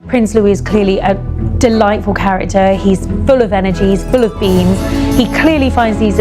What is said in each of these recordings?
Prince Louis is clearly a delightful character. He's full of energy, he's full of beams. He clearly finds these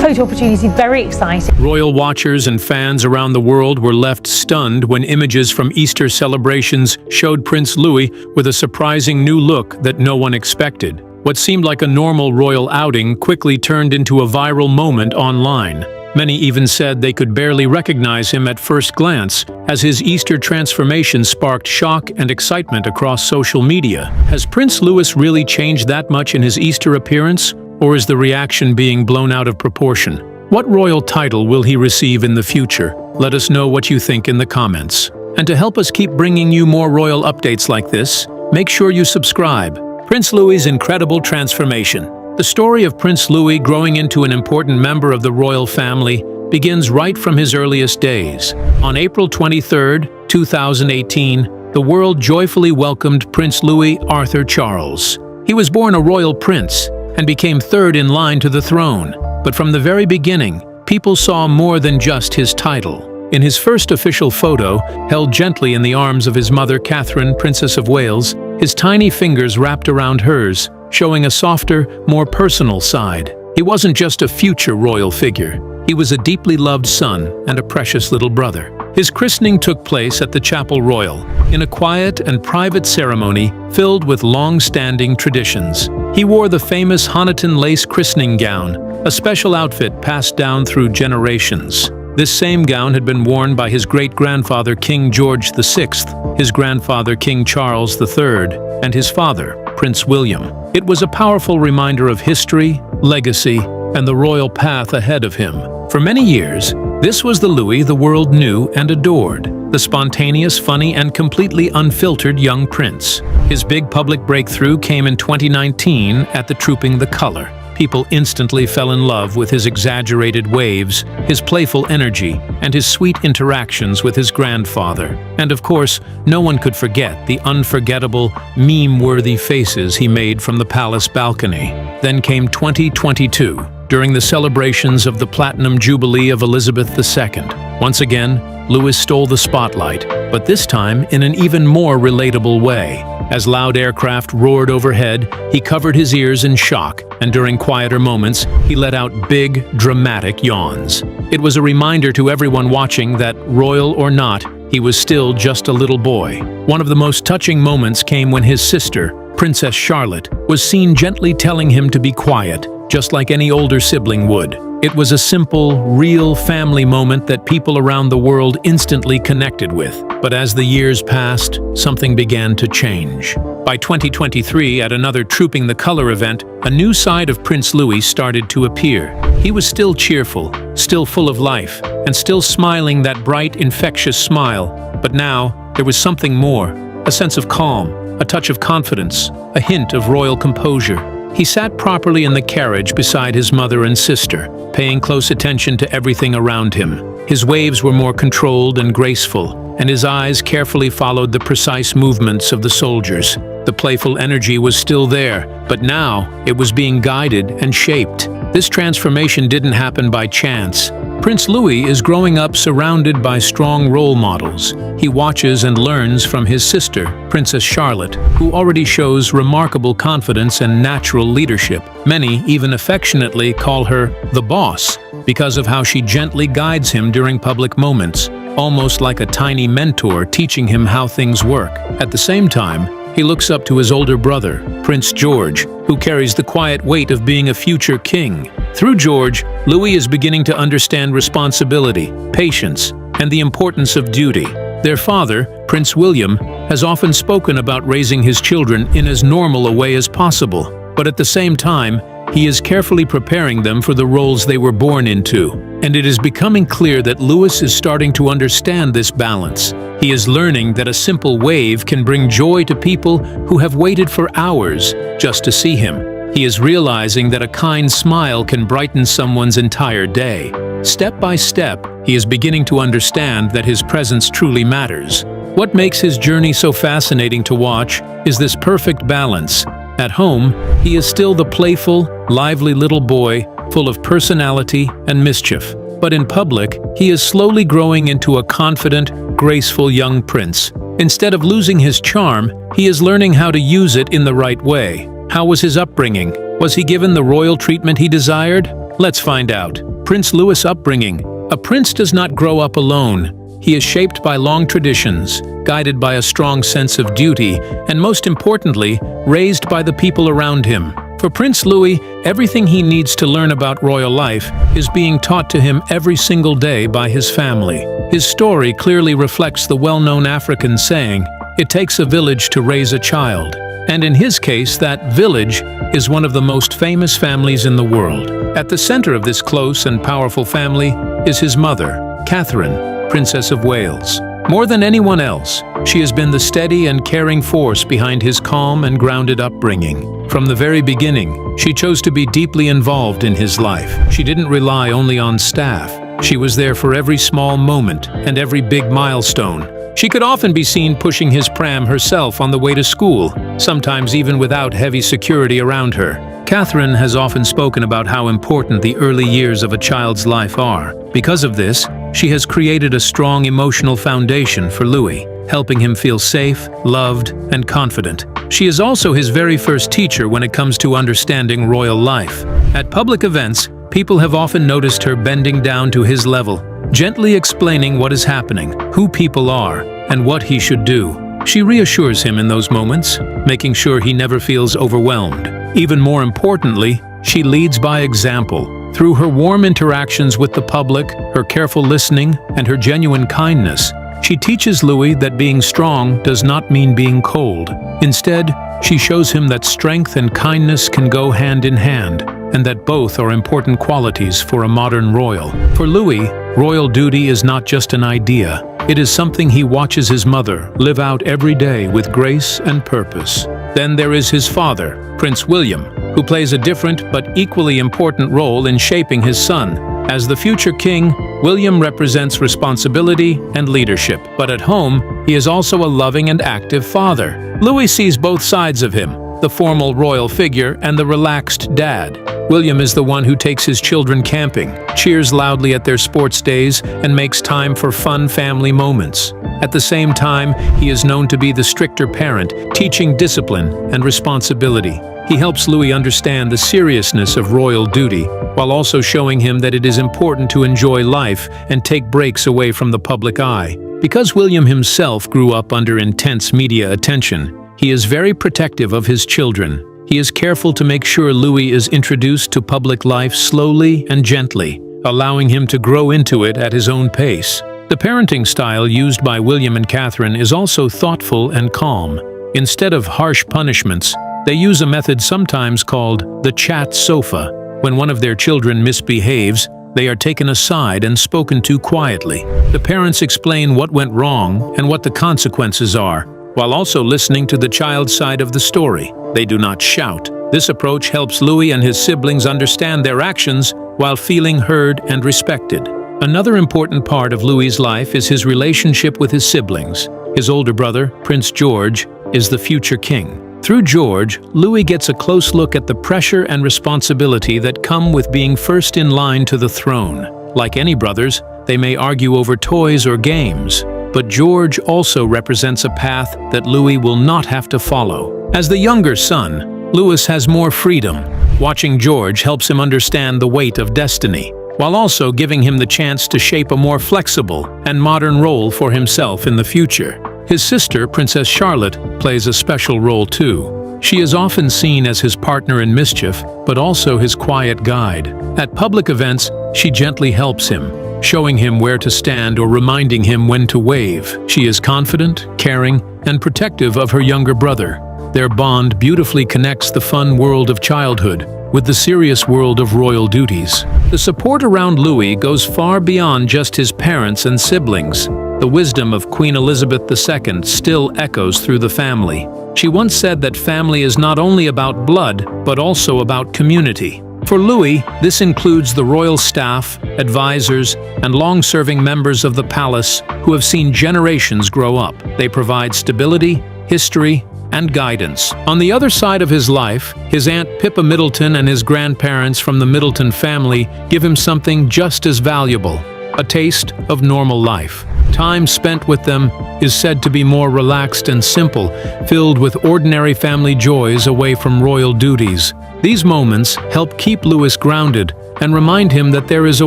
photo opportunities very exciting. Royal watchers and fans around the world were left stunned when images from Easter celebrations showed Prince Louis with a surprising new look that no one expected. What seemed like a normal royal outing quickly turned into a viral moment online. Many even said they could barely recognize him at first glance, as his Easter transformation sparked shock and excitement across social media. Has Prince Louis really changed that much in his Easter appearance, or is the reaction being blown out of proportion? What royal title will he receive in the future? Let us know what you think in the comments. And to help us keep bringing you more royal updates like this, make sure you subscribe. Prince Louis's incredible transformation. The story of Prince Louis growing into an important member of the royal family begins right from his earliest days. On April 23, 2018, the world joyfully welcomed Prince Louis Arthur Charles. He was born a royal prince and became third in line to the throne. But from the very beginning, people saw more than just his title. In his first official photo, held gently in the arms of his mother Catherine, Princess of Wales, his tiny fingers wrapped around hers, showing a softer, more personal side. He wasn't just a future royal figure. He was a deeply loved son and a precious little brother. His christening took place at the Chapel Royal, in a quiet and private ceremony filled with long-standing traditions. He wore the famous Honiton lace christening gown, a special outfit passed down through generations. This same gown had been worn by his great-grandfather King George VI, his grandfather King Charles III, and his father, Prince William. It was a powerful reminder of history, legacy, and the royal path ahead of him. For many years, this was the Louis the world knew and adored, the spontaneous, funny, and completely unfiltered young prince. His big public breakthrough came in 2019 at the Trooping the Color. People instantly fell in love with his exaggerated waves, his playful energy, and his sweet interactions with his grandfather. And of course, no one could forget the unforgettable, meme-worthy faces he made from the palace balcony. Then came 2022, during the celebrations of the Platinum Jubilee of Elizabeth II. Once again, Louis stole the spotlight, but this time in an even more relatable way. As loud aircraft roared overhead, he covered his ears in shock, and during quieter moments, he let out big, dramatic yawns. It was a reminder to everyone watching that, royal or not, he was still just a little boy. One of the most touching moments came when his sister, Princess Charlotte, was seen gently telling him to be quiet, just like any older sibling would. It was a simple, real family moment that people around the world instantly connected with. But as the years passed, something began to change. By 2023, at another Trooping the Color event, a new side of Prince Louis started to appear. He was still cheerful, still full of life, and still smiling that bright, infectious smile. But now, there was something more, a sense of calm, a touch of confidence, a hint of royal composure. He sat properly in the carriage beside his mother and sister, paying close attention to everything around him. His waves were more controlled and graceful, and his eyes carefully followed the precise movements of the soldiers. The playful energy was still there, but now it was being guided and shaped. This transformation didn't happen by chance. Prince Louis is growing up surrounded by strong role models. He watches and learns from his sister, Princess Charlotte, who already shows remarkable confidence and natural leadership. Many even affectionately call her the boss because of how she gently guides him during public moments, almost like a tiny mentor teaching him how things work. At the same time, he looks up to his older brother, Prince George, who carries the quiet weight of being a future king. Through George, Louis is beginning to understand responsibility, patience, and the importance of duty. Their father, Prince William, has often spoken about raising his children in as normal a way as possible, but at the same time, he is carefully preparing them for the roles they were born into. And it is becoming clear that Louis is starting to understand this balance. He is learning that a simple wave can bring joy to people who have waited for hours just to see him. He is realizing that a kind smile can brighten someone's entire day. Step by step, he is beginning to understand that his presence truly matters. What makes his journey so fascinating to watch is this perfect balance. At home, he is still the playful, lively little boy, full of personality and mischief. But in public, he is slowly growing into a confident, graceful young prince. Instead of losing his charm, He is learning how to use it in the right way. How was his upbringing? Was he given the royal treatment he desired? Let's find out. Prince Louis' upbringing. A prince does not grow up alone. He is shaped by long traditions, guided by a strong sense of duty, and most importantly, raised by the people around him. For Prince Louis, everything he needs to learn about royal life is being taught to him every single day by his family. His story clearly reflects the well-known African saying, "It takes a village to raise a child." And in his case, that village is one of the most famous families in the world. At the center of this close and powerful family is his mother, Catherine, Princess of Wales. More than anyone else, she has been the steady and caring force behind his calm and grounded upbringing. From the very beginning, she chose to be deeply involved in his life. She didn't rely only on staff. She was there for every small moment and every big milestone. She could often be seen pushing his pram herself on the way to school, sometimes even without heavy security around her. Catherine has often spoken about how important the early years of a child's life are. Because of this, she has created a strong emotional foundation for Louis, helping him feel safe, loved, and confident. She is also his very first teacher when it comes to understanding royal life. At public events, people have often noticed her bending down to his level, gently explaining what is happening, who people are, and what he should do. She reassures him in those moments, making sure he never feels overwhelmed. Even more importantly, she leads by example. Through her warm interactions with the public, her careful listening, and her genuine kindness, she teaches Louis that being strong does not mean being cold. Instead, she shows him that strength and kindness can go hand in hand, and that both are important qualities for a modern royal. For Louis, royal duty is not just an idea. It is something he watches his mother live out every day with grace and purpose. Then there is his father, Prince William, who plays a different but equally important role in shaping his son. As the future king, William represents responsibility and leadership, but at home, he is also a loving and active father. Louis sees both sides of him, the formal royal figure and the relaxed dad. William is the one who takes his children camping, cheers loudly at their sports days, and makes time for fun family moments. At the same time, he is known to be the stricter parent, teaching discipline and responsibility. He helps Louis understand the seriousness of royal duty, while also showing him that it is important to enjoy life and take breaks away from the public eye. Because William himself grew up under intense media attention, he is very protective of his children. He is careful to make sure Louis is introduced to public life slowly and gently, allowing him to grow into it at his own pace. The parenting style used by William and Catherine is also thoughtful and calm. Instead of harsh punishments, they use a method sometimes called the chat sofa. When one of their children misbehaves, they are taken aside and spoken to quietly. The parents explain what went wrong and what the consequences are, while also listening to the child's side of the story. They do not shout. This approach helps Louis and his siblings understand their actions while feeling heard and respected. Another important part of Louis's life is his relationship with his siblings. His older brother, Prince George, is the future king. Through George, Louis gets a close look at the pressure and responsibility that come with being first in line to the throne. Like any brothers, they may argue over toys or games, but George also represents a path that Louis will not have to follow. As the younger son, Louis has more freedom. Watching George helps him understand the weight of destiny, while also giving him the chance to shape a more flexible and modern role for himself in the future. His sister, Princess Charlotte, plays a special role too. She is often seen as his partner in mischief, but also his quiet guide. At public events, she gently helps him, showing him where to stand or reminding him when to wave. She is confident, caring, and protective of her younger brother. Their bond beautifully connects the fun world of childhood with the serious world of royal duties. The support around Louis goes far beyond just his parents and siblings. The wisdom of Queen Elizabeth II still echoes through the family. She once said that family is not only about blood, but also about community. For Louis, this includes the royal staff, advisors, and long-serving members of the palace who have seen generations grow up. They provide stability, history, and guidance. On the other side of his life, his Aunt Pippa Middleton and his grandparents from the Middleton family give him something just as valuable: a taste of normal life. Time spent with them is said to be more relaxed and simple, filled with ordinary family joys away from royal duties. These moments help keep Louis grounded and remind him that there is a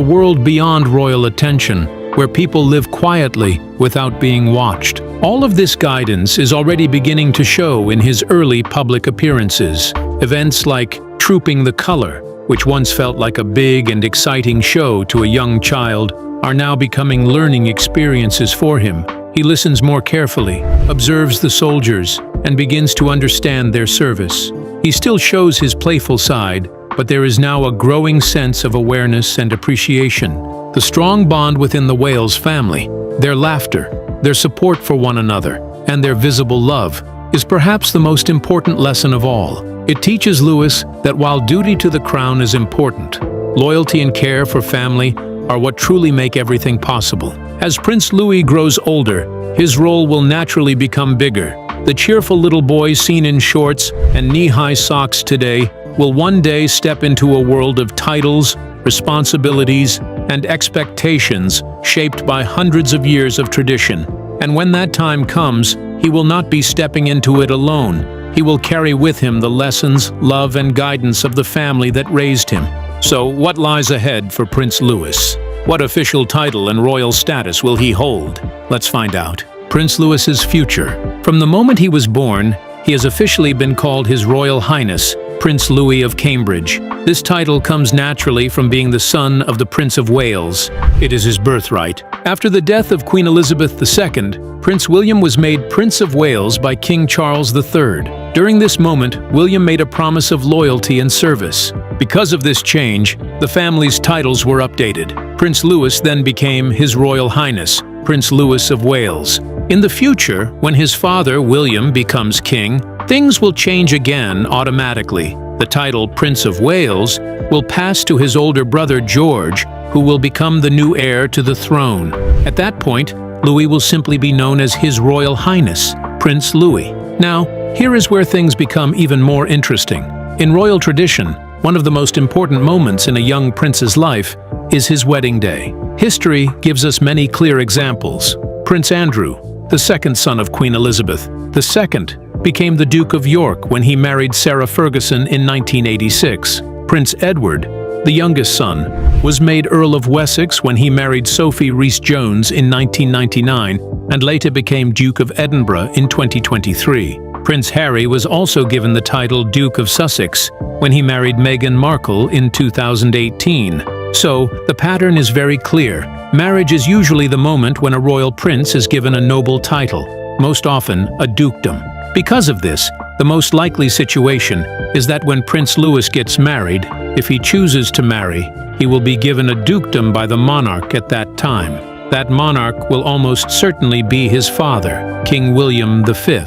world beyond royal attention, where people live quietly without being watched. All of this guidance is already beginning to show in his early public appearances. Events like Trooping the Color, which once felt like a big and exciting show to a young child, are now becoming learning experiences for him. He listens more carefully, observes the soldiers, and begins to understand their service. He still shows his playful side, but there is now a growing sense of awareness and appreciation. The strong bond within the Wales family, their laughter, their support for one another, and their visible love, is perhaps the most important lesson of all. It teaches Louis that while duty to the crown is important, loyalty and care for family are what truly make everything possible. As Prince Louis grows older, his role will naturally become bigger. The cheerful little boy seen in shorts and knee-high socks today will one day step into a world of titles, responsibilities, and expectations shaped by hundreds of years of tradition. And when that time comes, he will not be stepping into it alone. He will carry with him the lessons, love, and guidance of the family that raised him. So, what lies ahead for Prince Louis? What official title and royal status will he hold? Let's find out. Prince Louis's future. From the moment he was born, he has officially been called His Royal Highness, Prince Louis of Cambridge. This title comes naturally from being the son of the Prince of Wales. It is his birthright. After the death of Queen Elizabeth II, Prince William was made Prince of Wales by King Charles III. During this moment, William made a promise of loyalty and service. Because of this change, the family's titles were updated. Prince Louis then became His Royal Highness, Prince Louis of Wales. In the future, when his father, William, becomes king, things will change again automatically. The title Prince of Wales will pass to his older brother George, who will become the new heir to the throne. At that point, Louis will simply be known as His Royal Highness, Prince Louis. Now, here is where things become even more interesting. In royal tradition, one of the most important moments in a young prince's life is his wedding day. History gives us many clear examples. Prince Andrew, the second son of Queen Elizabeth II, became the Duke of York when he married Sarah Ferguson in 1986. Prince Edward, the youngest son, was made Earl of Wessex when he married Sophie Rhys-Jones in 1999 and later became Duke of Edinburgh in 2023. Prince Harry was also given the title Duke of Sussex when he married Meghan Markle in 2018. So, the pattern is very clear. Marriage is usually the moment when a royal prince is given a noble title, most often a dukedom. Because of this, the most likely situation is that when Prince Louis gets married, if he chooses to marry, he will be given a dukedom by the monarch at that time. That monarch will almost certainly be his father, King William V.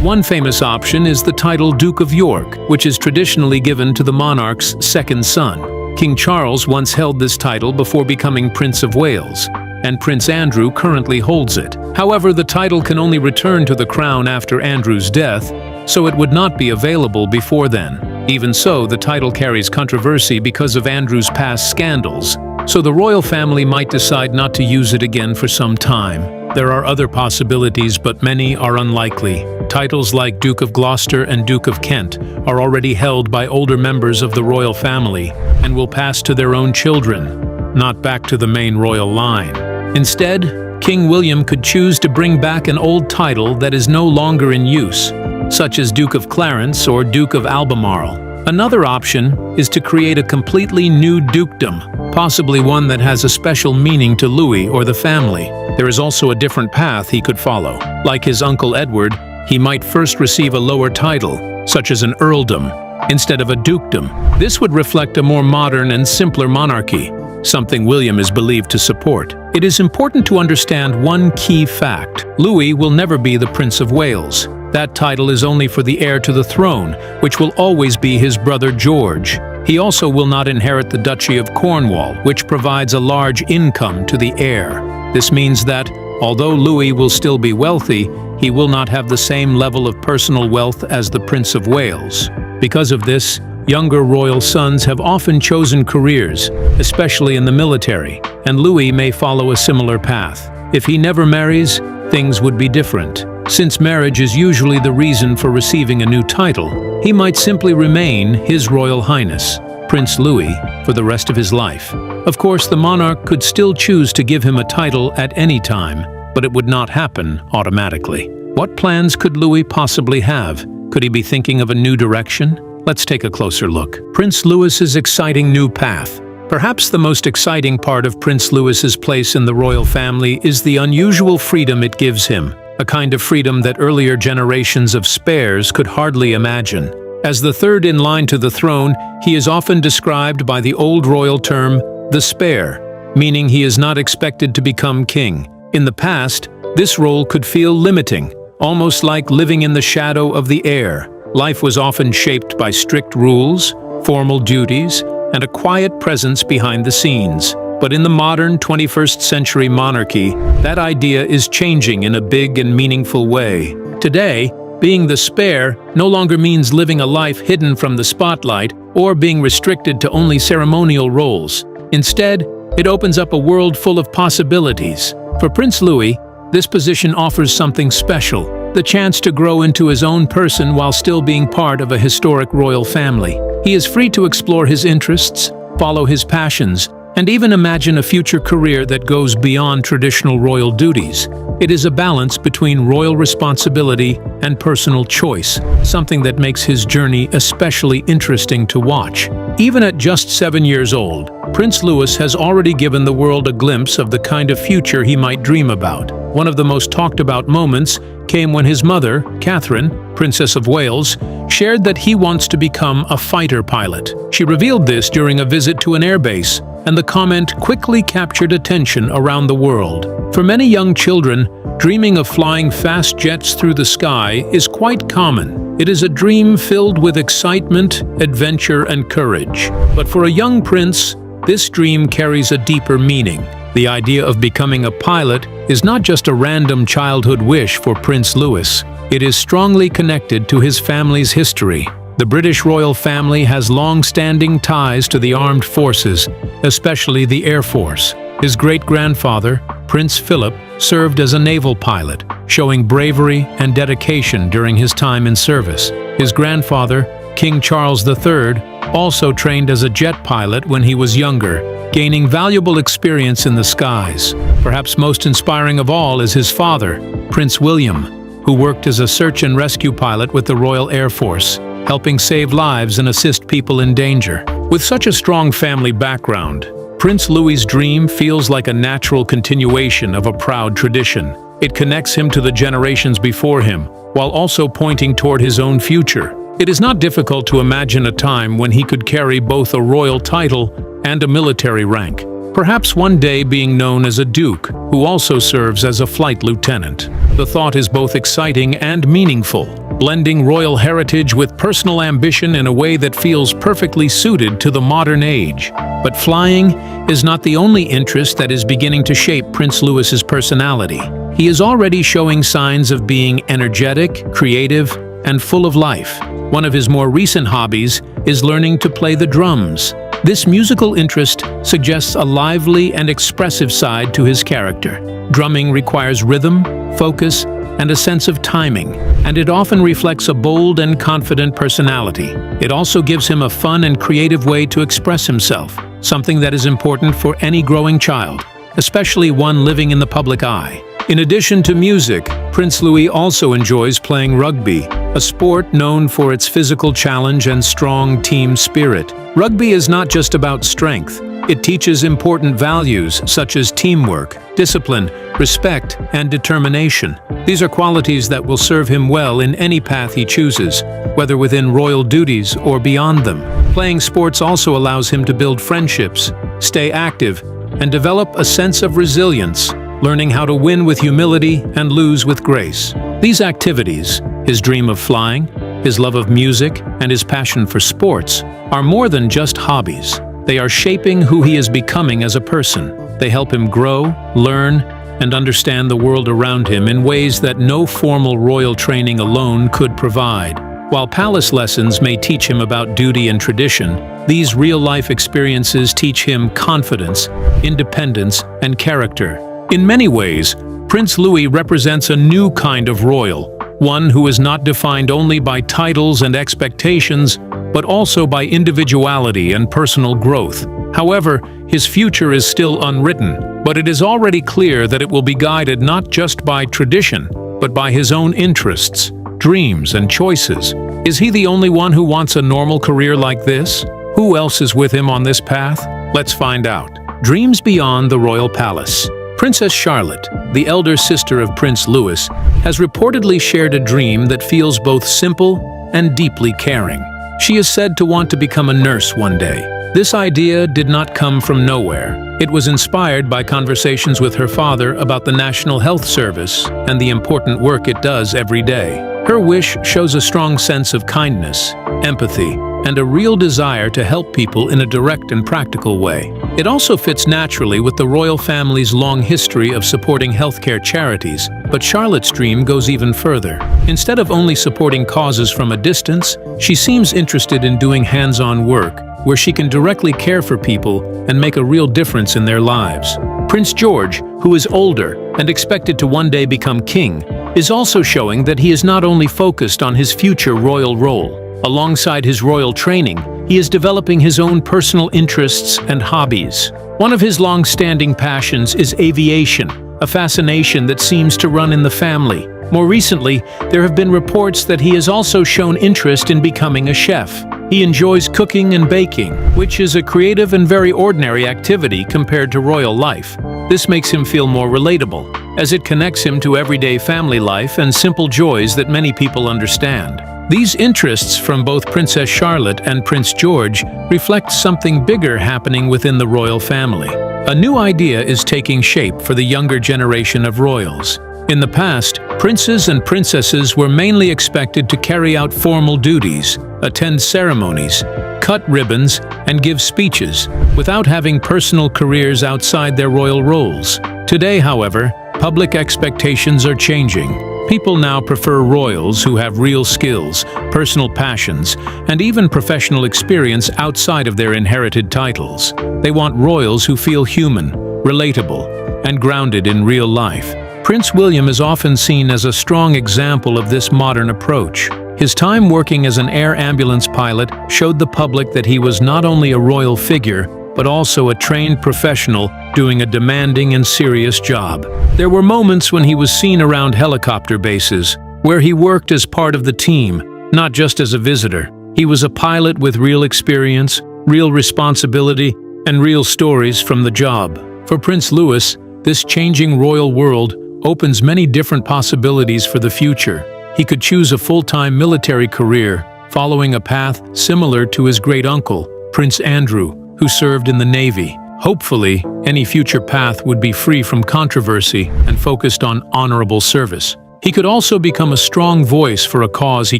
One famous option is the title Duke of York, which is traditionally given to the monarch's second son. King Charles once held this title before becoming Prince of Wales, and Prince Andrew currently holds it. However, the title can only return to the crown after Andrew's death, so it would not be available before then. Even so, the title carries controversy because of Andrew's past scandals, so the royal family might decide not to use it again for some time. There are other possibilities, but many are unlikely. Titles like Duke of Gloucester and Duke of Kent are already held by older members of the royal family and will pass to their own children, not back to the main royal line. Instead, King William could choose to bring back an old title that is no longer in use, such as Duke of Clarence or Duke of Albemarle. Another option is to create a completely new dukedom, possibly one that has a special meaning to Louis or the family. There is also a different path he could follow. Like his uncle Edward, he might first receive a lower title, such as an earldom, instead of a dukedom. This would reflect a more modern and simpler monarchy, something William is believed to support. It is important to understand one key fact. Louis will never be the Prince of Wales. That title is only for the heir to the throne, which will always be his brother George. He also will not inherit the Duchy of Cornwall, which provides a large income to the heir. This means that, although Louis will still be wealthy, he will not have the same level of personal wealth as the Prince of Wales. Because of this, younger royal sons have often chosen careers, especially in the military, and Louis may follow a similar path. If he never marries, things would be different. Since marriage is usually the reason for receiving a new title, he might simply remain His Royal Highness, Prince Louis, for the rest of his life. Of course, the monarch could still choose to give him a title at any time, but it would not happen automatically. What plans could Louis possibly have? Could he be thinking of a new direction? Let's take a closer look. Prince Louis's exciting new path. Perhaps the most exciting part of Prince Louis's place in the royal family is the unusual freedom it gives him, a kind of freedom that earlier generations of spares could hardly imagine. As the third in line to the throne, he is often described by the old royal term, the spare, meaning he is not expected to become king. In the past, this role could feel limiting, almost like living in the shadow of the heir. Life was often shaped by strict rules, formal duties, and a quiet presence behind the scenes. But in the modern 21st century monarchy, that idea is changing in a big and meaningful way. Today, being the spare no longer means living a life hidden from the spotlight or being restricted to only ceremonial roles. Instead, it opens up a world full of possibilities. For Prince Louis, this position offers something special, the chance to grow into his own person while still being part of a historic royal family. He is free to explore his interests, follow his passions, and even imagine a future career that goes beyond traditional royal duties. It is a balance between royal responsibility and personal choice, something that makes his journey especially interesting to watch. Even at just 7 years old, Prince Louis has already given the world a glimpse of the kind of future he might dream about. One of the most talked about moments came when his mother, Catherine, Princess of Wales, shared that he wants to become a fighter pilot. She revealed this during a visit to an airbase, and the comment quickly captured attention around the world. For many young children, dreaming of flying fast jets through the sky is quite common. It is a dream filled with excitement, adventure, and courage. But for a young prince, this dream carries a deeper meaning. The idea of becoming a pilot is not just a random childhood wish for Prince Louis. It is strongly connected to his family's history. The British royal family has long-standing ties to the armed forces, especially the Air Force. His great-grandfather, Prince Philip, served as a naval pilot, showing bravery and dedication during his time in service. His grandfather, King Charles III, also trained as a jet pilot when he was younger, gaining valuable experience in the skies. Perhaps most inspiring of all is his father, Prince William, who worked as a search and rescue pilot with the Royal Air Force, helping save lives and assist people in danger. With such a strong family background, Prince Louis's dream feels like a natural continuation of a proud tradition. It connects him to the generations before him, while also pointing toward his own future. It is not difficult to imagine a time when he could carry both a royal title and a military rank, perhaps one day being known as a duke, who also serves as a flight lieutenant. The thought is both exciting and meaningful, blending royal heritage with personal ambition in a way that feels perfectly suited to the modern age. But flying is not the only interest that is beginning to shape Prince Louis's personality. He is already showing signs of being energetic, creative, and full of life. One of his more recent hobbies is learning to play the drums. This musical interest suggests a lively and expressive side to his character. Drumming requires rhythm, focus, and a sense of timing, and it often reflects a bold and confident personality. It also gives him a fun and creative way to express himself, something that is important for any growing child, especially one living in the public eye. In addition to music, Prince Louis also enjoys playing rugby, a sport known for its physical challenge and strong team spirit. Rugby is not just about strength. It teaches important values such as teamwork, discipline, respect, and determination. These are qualities that will serve him well in any path he chooses, whether within royal duties or beyond them. Playing sports also allows him to build friendships, stay active, and develop a sense of resilience, learning how to win with humility and lose with grace. These activities, his dream of flying, his love of music, and his passion for sports, are more than just hobbies. They are shaping who he is becoming as a person. They help him grow, learn, and understand the world around him in ways that no formal royal training alone could provide. While palace lessons may teach him about duty and tradition, these real-life experiences teach him confidence, independence, and character. In many ways, Prince Louis represents a new kind of royal, one who is not defined only by titles and expectations, but also by individuality and personal growth. However, his future is still unwritten, but it is already clear that it will be guided not just by tradition, but by his own interests, dreams, and choices. Is he the only one who wants a normal career like this? Who else is with him on this path? Let's find out. Dreams beyond the royal palace. Princess Charlotte, the elder sister of Prince Louis, has reportedly shared a dream that feels both simple and deeply caring. She is said to want to become a nurse one day. This idea did not come from nowhere. It was inspired by conversations with her father about the National Health Service and the important work it does every day. Her wish shows a strong sense of kindness, empathy, and a real desire to help people in a direct and practical way. It also fits naturally with the royal family's long history of supporting healthcare charities, but Charlotte's dream goes even further. Instead of only supporting causes from a distance, she seems interested in doing hands-on work, where she can directly care for people and make a real difference in their lives. Prince George, who is older and expected to one day become king, is also showing that he is not only focused on his future royal role. Alongside his royal training, he is developing his own personal interests and hobbies. One of his long-standing passions is aviation, a fascination that seems to run in the family. More recently, there have been reports that he has also shown interest in becoming a chef. He enjoys cooking and baking, which is a creative and very ordinary activity compared to royal life. This makes him feel more relatable, as it connects him to everyday family life and simple joys that many people understand. These interests from both Princess Charlotte and Prince George reflect something bigger happening within the royal family. A new idea is taking shape for the younger generation of royals. In the past, princes and princesses were mainly expected to carry out formal duties, attend ceremonies, cut ribbons, and give speeches, without having personal careers outside their royal roles. Today, however, public expectations are changing. People now prefer royals who have real skills, personal passions, and even professional experience outside of their inherited titles. They want royals who feel human, relatable, and grounded in real life. Prince William is often seen as a strong example of this modern approach. His time working as an air ambulance pilot showed the public that he was not only a royal figure, but also a trained professional doing a demanding and serious job. There were moments when he was seen around helicopter bases, where he worked as part of the team, not just as a visitor. He was a pilot with real experience, real responsibility, and real stories from the job. For Prince Louis, this changing royal world opens many different possibilities for the future. He could choose a full-time military career, following a path similar to his great-uncle, Prince Andrew, who served in the Navy. Hopefully, any future path would be free from controversy and focused on honorable service. He could also become a strong voice for a cause he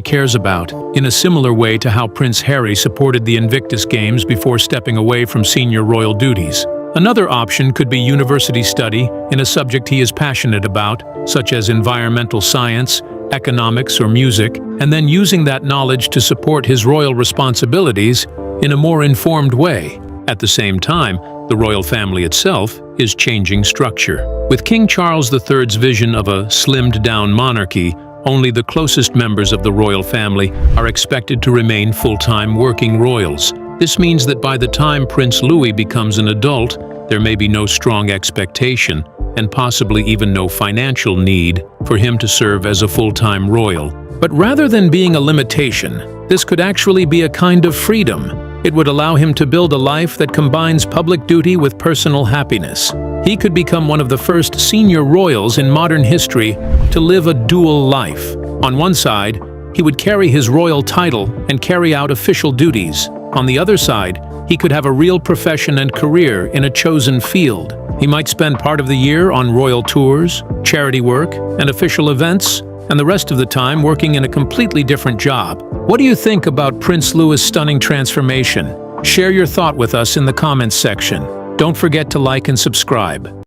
cares about, in a similar way to how Prince Harry supported the Invictus Games before stepping away from senior royal duties. Another option could be university study in a subject he is passionate about, such as environmental science, economics, or music, and then using that knowledge to support his royal responsibilities in a more informed way. At the same time, the royal family itself is changing structure. With King Charles III's vision of a slimmed-down monarchy, only the closest members of the royal family are expected to remain full-time working royals. This means that by the time Prince Louis becomes an adult, there may be no strong expectation, and possibly even no financial need, for him to serve as a full-time royal. But rather than being a limitation, this could actually be a kind of freedom. It would allow him to build a life that combines public duty with personal happiness. He could become one of the first senior royals in modern history to live a dual life. On one side, he would carry his royal title and carry out official duties. On the other side, he could have a real profession and career in a chosen field. He might spend part of the year on royal tours, charity work, and official events, and the rest of the time working in a completely different job. What do you think about Prince Louis' stunning transformation? Share your thought with us in the comments section. Don't forget to like and subscribe.